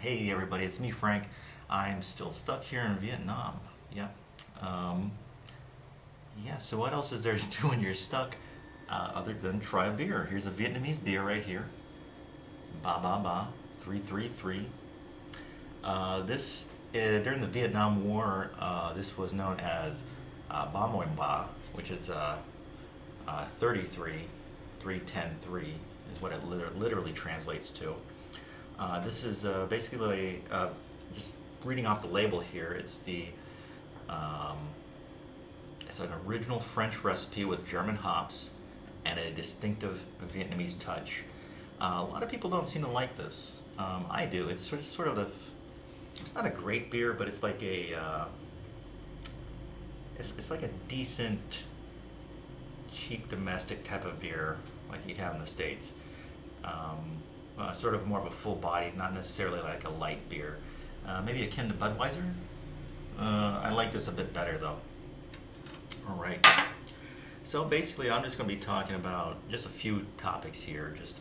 Hey everybody, it's me Frank. I'm still stuck here in Vietnam. Yeah. Um, yeah, so what else is there to do when you're stuck other than try a beer? Here's a Vietnamese beer right here. BaBaBa 333. This during the Vietnam War, this was known as Ba, which is 33, 310-3 is what it literally translates to. This is basically just reading off the label here. Um, it's an original French recipe with German hops and a distinctive Vietnamese touch. A lot of people don't seem to like this. I do. It's sort of the. It's not a great beer, but it's like it's like a decent, cheap domestic type of beer like you'd have in the States. Sort of more of a full body, not necessarily like a light beer. Maybe akin to Budweiser. I like this a bit better though. All right. So basically, I'm just going to be talking about just a few topics here. Just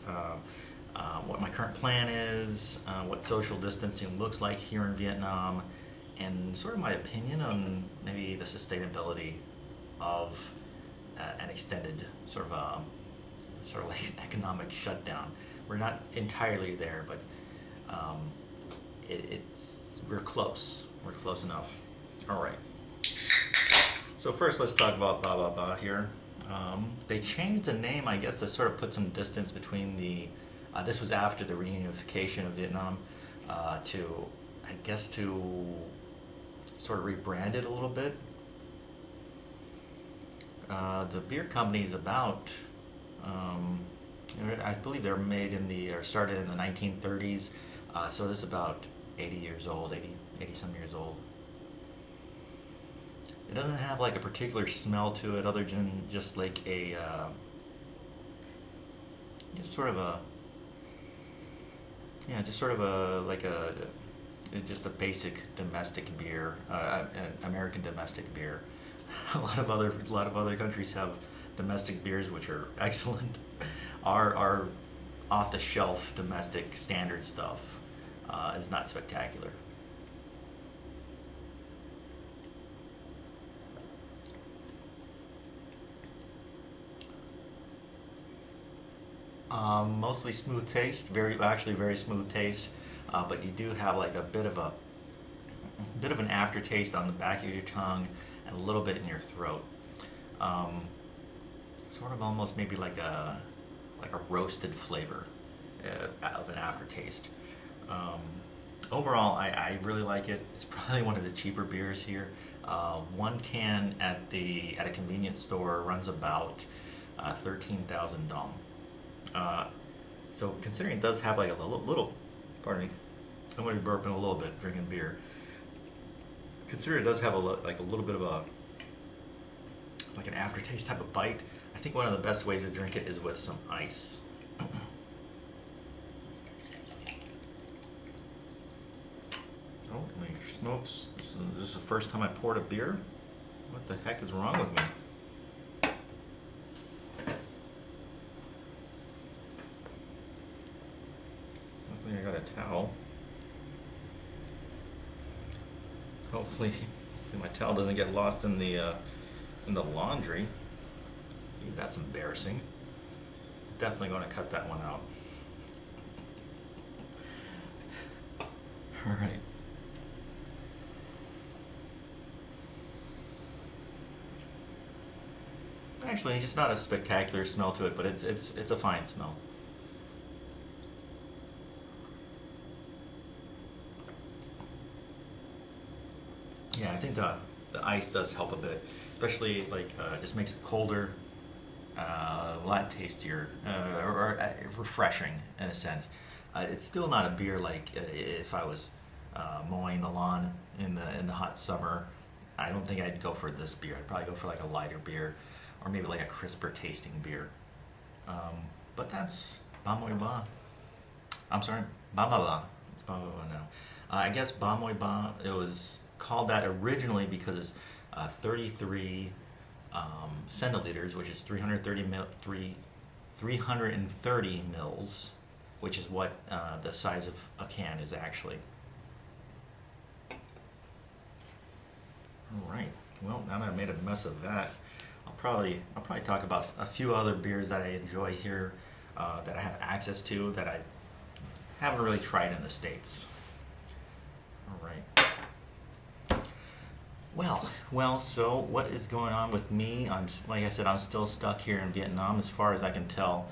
what my current plan is, what social distancing looks like here in Vietnam, and sort of my opinion on maybe the sustainability of an extended sort of like economic shutdown. We're not entirely there, but um, it's we're close. We're close enough. All right. So first, let's talk about BaBaBa here. They changed the name, I guess, to sort of put some distance between the. This was after the reunification of Vietnam, to I guess to sort of rebrand it a little bit. The beer company is about. Um, I believe they're made in the or started in the 1930s, so this is about 80 years old, 80 some years old. It doesn't have like a particular smell to it, other than just like a just sort of a yeah, just sort of a like a just a basic domestic beer, an American domestic beer. A lot of other countries have domestic beers which are excellent. Our off the shelf domestic standard stuff is not spectacular. Mostly smooth taste, very smooth taste, but you do have like a bit of an aftertaste on the back of your tongue and a little bit in your throat. Um, Sort of almost maybe like a roasted flavor of an aftertaste. Um, Overall, I really like it. It's probably one of the cheaper beers here. One can at a convenience store runs about 13,000 dong. Uh, so considering it does have like a little, pardon me, I'm going to be burping a little bit drinking beer. Consider it does have like a little bit of a like an aftertaste type of bite. I think one of the best ways to drink it is with some ice. Holy smokes! This is the first time I poured a beer. What the heck is wrong with me? Luckily, I got a towel. Hopefully, my towel doesn't get lost in the laundry. Gee, that's embarrassing. Definitely going to cut that one out. All right. Actually, it's not a spectacular smell to it, but it's a fine smell. Yeah, I think the ice does help a bit, especially like just makes it colder, a lot tastier, or refreshing in a sense. It's still not a beer like if I was mowing the lawn in the hot summer. I don't think I'd go for this beer. I'd probably go for like a lighter beer, or maybe like a crisper tasting beer. Um, but that's Ba Moi Ba. I'm sorry, Ba Ba Ba. It's Ba Ba Ba now. I guess Ba Moi Ba, it was called that originally because it's 33 centiliters, which is 330 mils, which is what the size of a can is actually. All right. Well, now that I've made a mess of that, I'll probably talk about a few other beers that I enjoy here, that I have access to that I haven't really tried in the States. All right. So what is going on with me? Like I said, I'm still stuck here in Vietnam. As far as I can tell,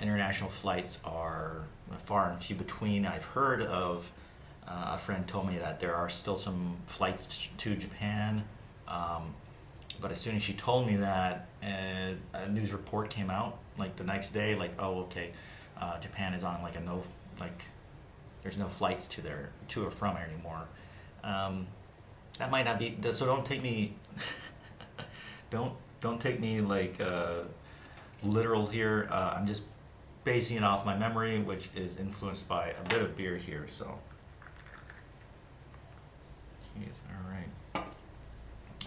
international flights are far and few between. I've heard of, a friend told me that there are still some flights to Japan, but as soon as she told me that, a news report came out like the next day, like, oh, okay, Japan is on like a no, like, there's no flights to or from anymore. That might not be, so don't take me, don't take me like literal here. I'm just basing it off my memory, which is influenced by a bit of beer here. So, jeez, all right.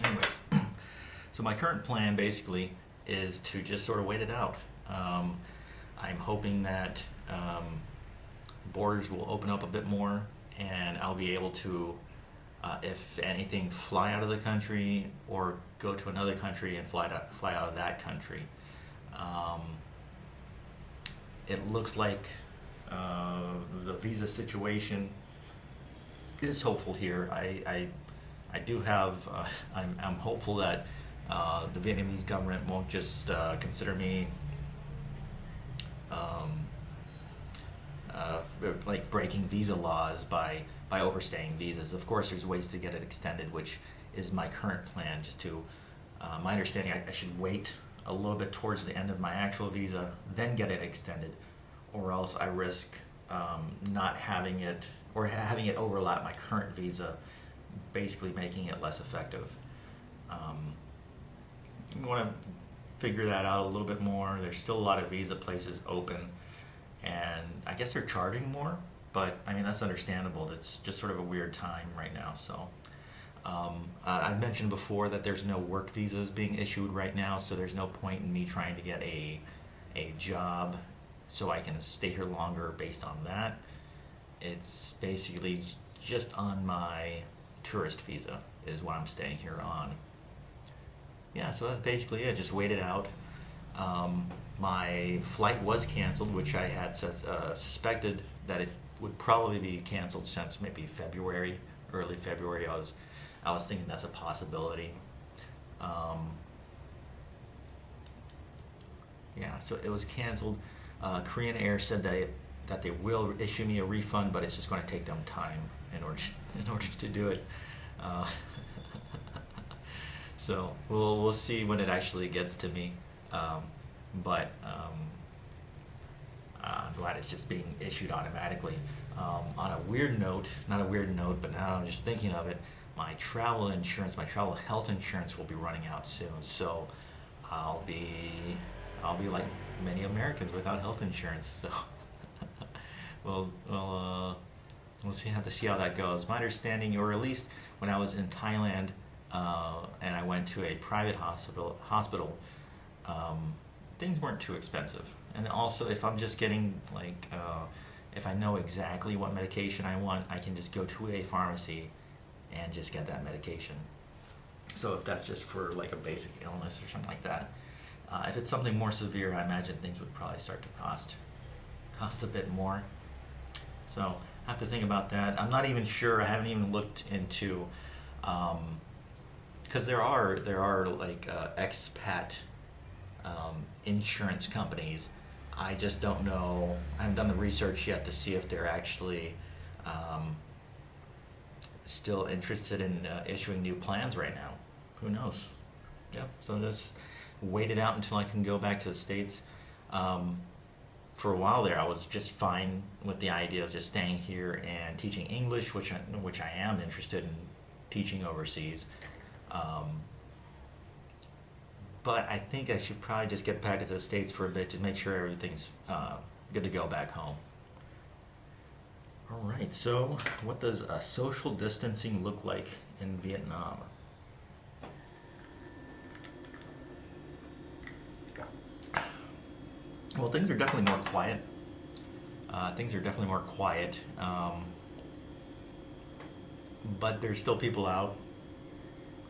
Anyways, so my current plan basically is to just sort of wait it out. I'm hoping that borders will open up a bit more, and I'll be able to, if anything, fly out of the country or go to another country and fly out of that country. It looks like the visa situation is hopeful here. I do have, I'm hopeful that the Vietnamese government won't just consider me like breaking visa laws by overstaying visas. Of course, there's ways to get it extended, which is my current plan. Just to, my understanding, I should wait a little bit towards the end of my actual visa, then get it extended, or else I risk not having it, or having it overlap my current visa, basically making it less effective. We want to figure that out a little bit more. There's still a lot of visa places open, and I guess they're charging more, but I mean, that's understandable. It's just sort of a weird time right now. So I've mentioned before that there's no work visas being issued right now, so there's no point in me trying to get a job so I can stay here longer based on that. It's basically just on my tourist visa is what I'm staying here on. Yeah, so that's basically it. Just wait it out. My flight was canceled, which I had suspected that it would probably be canceled since maybe February, early February. I was thinking that's a possibility. Yeah, so it was canceled. Korean Air said that they will issue me a refund, but it's just going to take them time in order to do it. So we'll see when it actually gets to me. But I'm glad it's just being issued automatically. On a weird note, not a weird note, but now I'm just thinking of it, my travel health insurance will be running out soon. So I'll be like many Americans without health insurance. So we'll have to see how that goes. My understanding, or at least when I was in Thailand, and I went to a private hospital, things weren't too expensive. And also, if I'm just getting like, if I know exactly what medication I want, I can just go to a pharmacy and just get that medication. So if that's just for like a basic illness or something like that, if it's something more severe, I imagine things would probably start to cost a bit more. So I have to think about that. I'm not even sure. I haven't even looked into, because there are like expat insurance companies. I just don't know. I haven't done the research yet to see if they're actually still interested in issuing new plans right now. Who knows? Yep. So just wait it out until I can go back to the States. For a while there, I was just fine with the idea of just staying here and teaching English, which I am interested in teaching overseas. But I think I should probably just get back to the States for a bit to make sure everything's good to go back home. All right, so what does social distancing look like in Vietnam? Well, things are definitely more quiet. Things are definitely more quiet, but there's still people out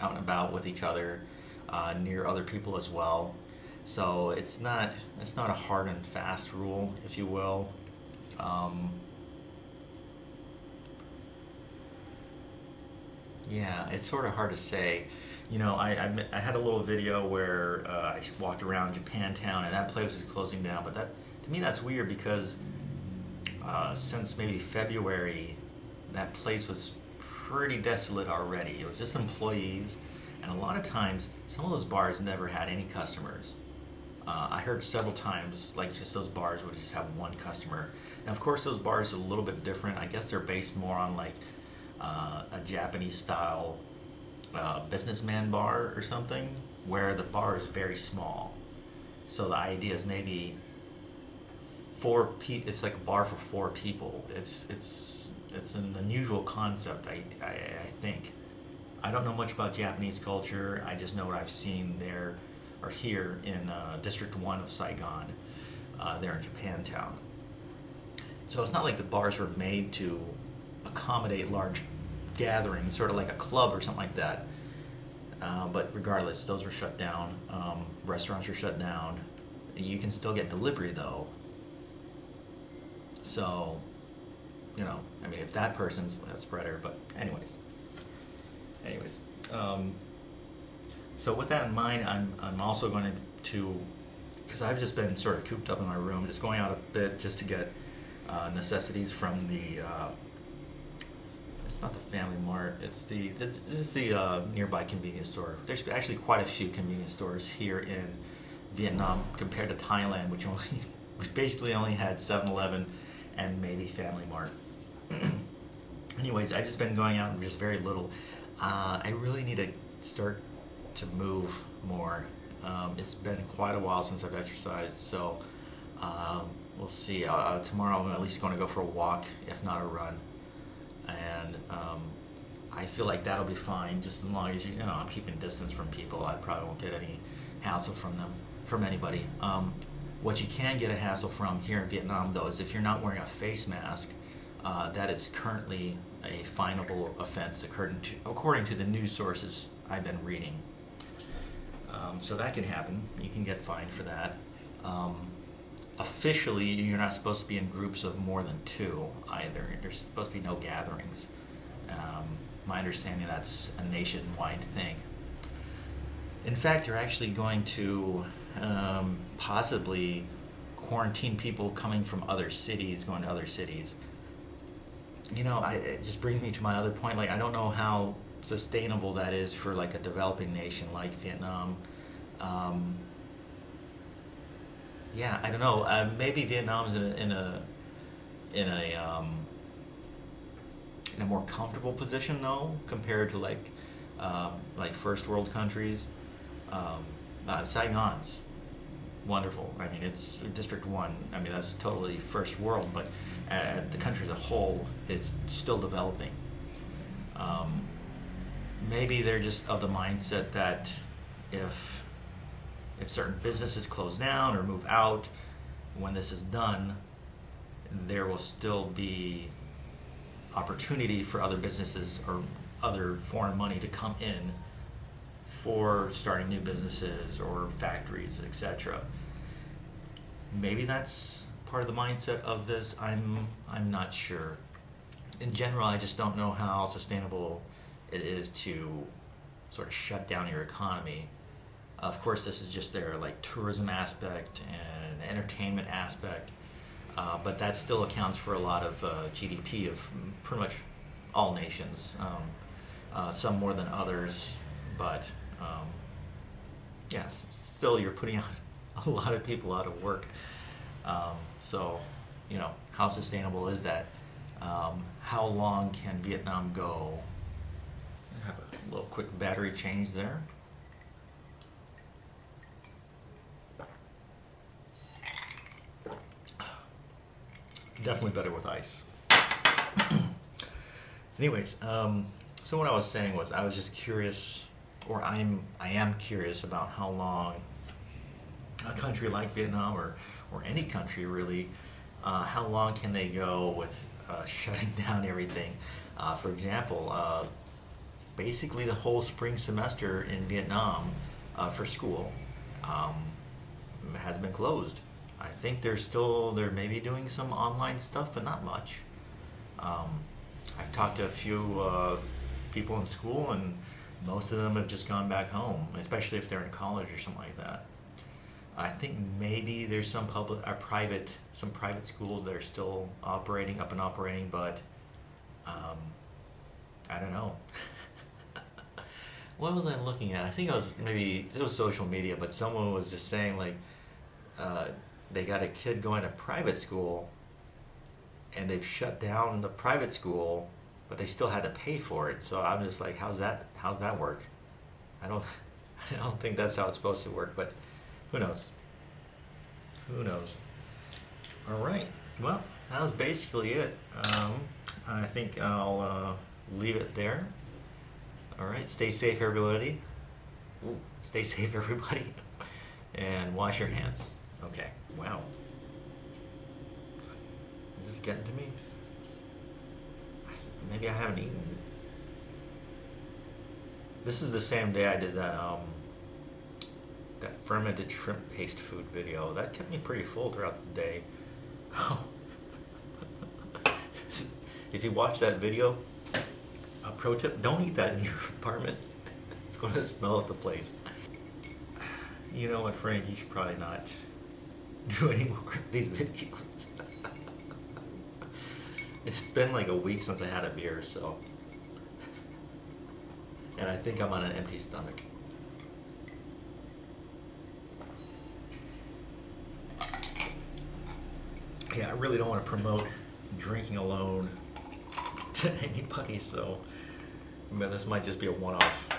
and about with each other, near other people as well. So it's not a hard and fast rule, if you will. Um, yeah, it's sort of hard to say. I had a little video where I walked around Japantown and that place was closing down, but that to me that's weird because since maybe February, that place was pretty desolate already. It was just employees, and a lot of times, some of those bars never had any customers. I heard several times, like just those bars would just have one customer. Now, of course, those bars are a little bit different. I guess they're based more on like a Japanese style businessman bar or something, where the bar is very small. So the idea is maybe four people. It's like a bar for four people. It's an unusual concept. I think. I don't know much about Japanese culture. I just know what I've seen there or here in District 1 of Saigon, there in Japantown. So it's not like the bars were made to accommodate large gatherings, sort of like a club or something like that. But regardless, those were shut down. Restaurants are shut down. You can still get delivery though. So, I mean, if that person's a spreader, but anyways. Um, so with that in mind, I'm also going to, because I've just been sort of cooped up in my room, just going out a bit just to get necessities from the. It's not the Family Mart. It's the nearby convenience store. There's actually quite a few convenience stores here in Vietnam compared to Thailand, which basically only had 7-Eleven and maybe Family Mart. Anyways, I've just been going out and just very little. I really need to start to move more. It's been quite a while since I've exercised, so we'll see. Tomorrow I'm at least going to go for a walk, if not a run. And I feel like that'll be fine, just as long as I'm keeping distance from people. I probably won't get any hassle from anybody. What you can get a hassle from here in Vietnam, though, is if you're not wearing a face mask. That is currently a finable offense, according to the news sources I've been reading. So that can happen. You can get fined for that. Officially, you're not supposed to be in groups of more than two either. There's supposed to be no gatherings. My understanding, that's a nationwide thing. In fact, they're actually going to possibly quarantine people coming from other cities, going to other cities. It just brings me to my other point. Like, I don't know how sustainable that is for like a developing nation like Vietnam. Yeah, I don't know. Maybe Vietnam's in a more comfortable position though, compared to like first world countries. Saigon's wonderful. I mean, it's District 1. I mean, that's totally first world, but the country as a whole is still developing. Maybe they're just of the mindset that if certain businesses close down or move out, when this is done, there will still be opportunity for other businesses or other foreign money to come in for starting new businesses or factories, etc. Maybe that's part of the mindset of this. I'm not sure. In general, I just don't know how sustainable it is to sort of shut down your economy. Of course, this is just their like tourism aspect and entertainment aspect, but that still accounts for a lot of GDP of pretty much all nations. Some more than others, but yes, still you're putting out a lot of people out of work. So, how sustainable is that? How long can Vietnam go? I have a little quick battery change there. Definitely better with ice. Anyways, so what I was saying was I was just curious, or I am curious about how long a country like Vietnam or any country really How long can they go with shutting down everything? For example, basically the whole spring semester in Vietnam for school um, has been closed. I think they're maybe doing some online stuff, but not much. Um, I've talked to a few people in school, and most of them have just gone back home, especially if they're in college or something like that. I think maybe there's some private schools that are still operating, up and operating, but um, I don't know. What was I looking at? I think it was social media, but someone was just saying like uh, they got a kid going to private school, and they've shut down the private school, but they still had to pay for it. So I'm just like, how's that work? I don't I don't think that's how it's supposed to work, but who knows? Who knows? All right. Well, that was basically it. I think I'll leave it there. All right. Stay safe, everybody. Ooh, stay safe, everybody. And wash your hands. Okay. Wow. Is this getting to me? Maybe I haven't eaten. This is the same day I did that fermented shrimp paste food video. That kept me pretty full throughout the day. Oh. If you watch that video, a pro tip, don't eat that in your apartment. It's going to smell up the place. You know what, Frank, you should probably not do any more of these videos. It's been like a week since I had a beer, so. And I think I'm on an empty stomach. Yeah, I really don't want to promote drinking alone to anybody, so this might just be a one-off.